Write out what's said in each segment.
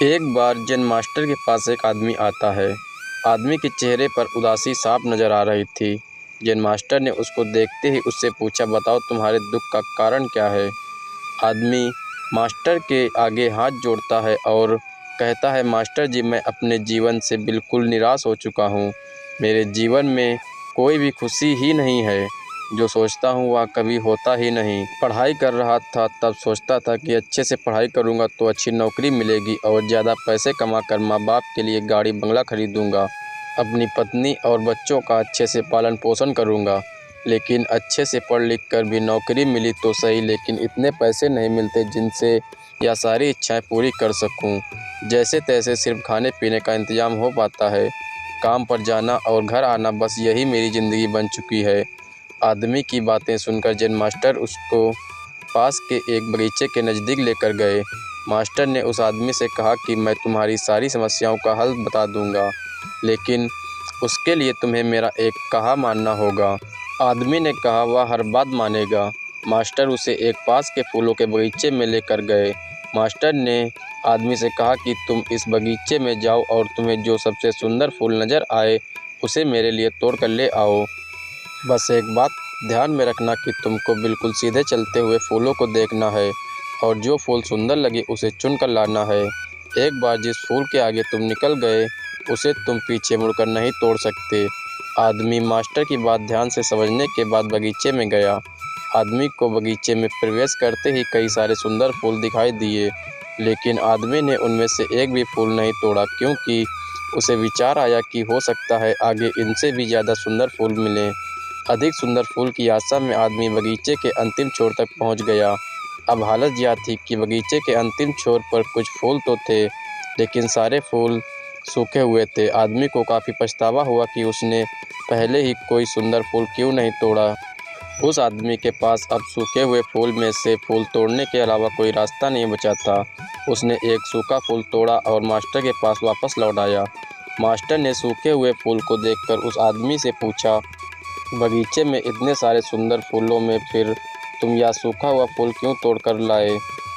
एक बार जेन मास्टर के पास एक आदमी आता है। आदमी के चेहरे पर उदासी साफ नज़र आ रही थी। जेन मास्टर ने उसको देखते ही उससे पूछा, बताओ तुम्हारे दुख का कारण क्या है। आदमी मास्टर के आगे हाथ जोड़ता है और कहता है, मास्टर जी, मैं अपने जीवन से बिल्कुल निराश हो चुका हूँ। मेरे जीवन में कोई भी खुशी ही नहीं है। जो सोचता हूँ वह कभी होता ही नहीं। पढ़ाई कर रहा था तब सोचता था कि अच्छे से पढ़ाई करूँगा तो अच्छी नौकरी मिलेगी और ज़्यादा पैसे कमा कर माँ बाप के लिए गाड़ी बंगला खरीदूँगा। अपनी पत्नी और बच्चों का अच्छे से पालन पोषण करूँगा। लेकिन अच्छे से पढ़ लिख कर भी नौकरी मिली तो सही, लेकिन इतने पैसे नहीं मिलते जिनसे यह सारी इच्छाएं पूरी कर सकूं। जैसे तैसे सिर्फ खाने पीने का इंतज़ाम हो पाता है। काम पर जाना और घर आना, बस यही मेरी ज़िंदगी बन चुकी है। आदमी की बातें सुनकर जेन मास्टर उसको पास के एक बगीचे के नज़दीक लेकर गए। मास्टर ने उस आदमी से कहा कि मैं तुम्हारी सारी समस्याओं का हल बता दूंगा, लेकिन उसके लिए तुम्हें मेरा एक कहा मानना होगा। आदमी ने कहा, वह हर बात मानेगा। मास्टर उसे एक पास के फूलों के बगीचे में लेकर गए। मास्टर ने आदमी से कहा कि तुम इस बगीचे में जाओ और तुम्हें जो सबसे सुंदर फूल नज़र आए उसे मेरे लिए तोड़ कर ले आओ। बस एक बात ध्यान में रखना कि तुमको बिल्कुल सीधे चलते हुए फूलों को देखना है और जो फूल सुंदर लगे उसे चुन कर लाना है। एक बार जिस फूल के आगे तुम निकल गए उसे तुम पीछे मुड़कर नहीं तोड़ सकते। आदमी मास्टर की बात ध्यान से समझने के बाद बगीचे में गया। आदमी को बगीचे में प्रवेश करते ही कई सारे सुंदर फूल दिखाई दिए, लेकिन आदमी ने उनमें से एक भी फूल नहीं तोड़ा, क्योंकि उसे विचार आया कि हो सकता है आगे इनसे भी ज़्यादा सुंदर फूल मिलें। अधिक सुंदर फूल की आशा में आदमी बगीचे के अंतिम छोर तक पहुंच गया। अब हालत यह थी कि बगीचे के अंतिम छोर पर कुछ फूल तो थे, लेकिन सारे फूल सूखे हुए थे। आदमी को काफ़ी पछतावा हुआ कि उसने पहले ही कोई सुंदर फूल क्यों नहीं तोड़ा। उस आदमी के पास अब सूखे हुए फूल में से फूल तोड़ने के अलावा कोई रास्ता नहीं बचा था। उसने एक सूखा फूल तोड़ा और मास्टर के पास वापस लौट आया। मास्टर ने सूखे हुए फूल को देखकर उस आदमी से पूछा, बगीचे में इतने सारे सुंदर फूलों में फिर तुम यह सूखा हुआ फूल क्यों तोड़ कर लाए।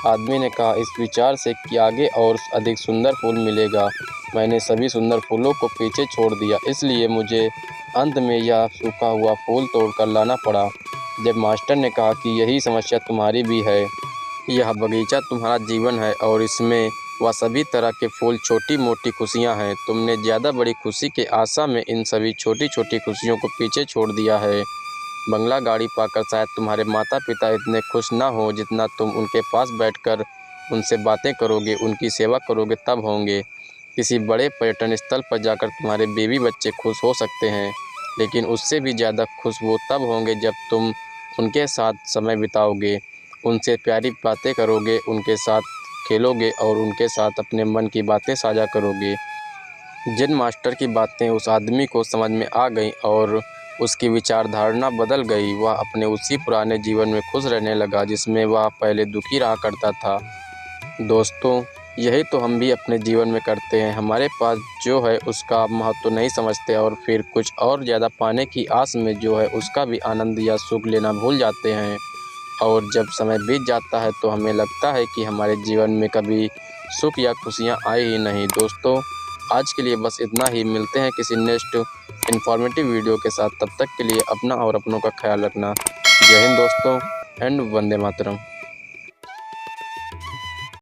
आदमी ने कहा, इस विचार से कि आगे और अधिक सुंदर फूल मिलेगा, मैंने सभी सुंदर फूलों को पीछे छोड़ दिया, इसलिए मुझे अंत में यह सूखा हुआ फूल तोड़ कर लाना पड़ा। जब मास्टर ने कहा कि यही समस्या तुम्हारी भी है, यह बगीचा तुम्हारा जीवन है और इसमें वह सभी तरह के फूल छोटी मोटी खुशियां हैं। तुमने ज़्यादा बड़ी खुशी के आशा में इन सभी छोटी छोटी खुशियों को पीछे छोड़ दिया है। बंगला गाड़ी पाकर शायद तुम्हारे माता पिता इतने खुश ना हो जितना तुम उनके पास बैठकर उनसे बातें करोगे, उनकी सेवा करोगे तब होंगे। किसी बड़े पर्यटन स्थल पर जाकर तुम्हारे बीवी बच्चे खुश हो सकते हैं, लेकिन उससे भी ज़्यादा खुश वो तब होंगे जब तुम उनके साथ समय बिताओगे, उनसे प्यारी बातें करोगे, उनके साथ खेलोगे और उनके साथ अपने मन की बातें साझा करोगे। जिन मास्टर की बातें उस आदमी को समझ में आ गईं और उसकी विचारधारणा बदल गई। वह अपने उसी पुराने जीवन में खुश रहने लगा जिसमें वह पहले दुखी रहा करता था। दोस्तों, यही तो हम भी अपने जीवन में करते हैं। हमारे पास जो है उसका महत्व नहीं समझते और फिर कुछ और ज़्यादा पाने की आस में जो है उसका भी आनंद या सुख लेना भूल जाते हैं। और जब समय बीत जाता है तो हमें लगता है कि हमारे जीवन में कभी सुख या खुशियाँ आई ही नहीं। दोस्तों, आज के लिए बस इतना ही। मिलते हैं किसी नेक्स्ट इन्फॉर्मेटिव वीडियो के साथ। तब तक के लिए अपना और अपनों का ख्याल रखना। जय हिंद दोस्तों, एंड वंदे मातरम।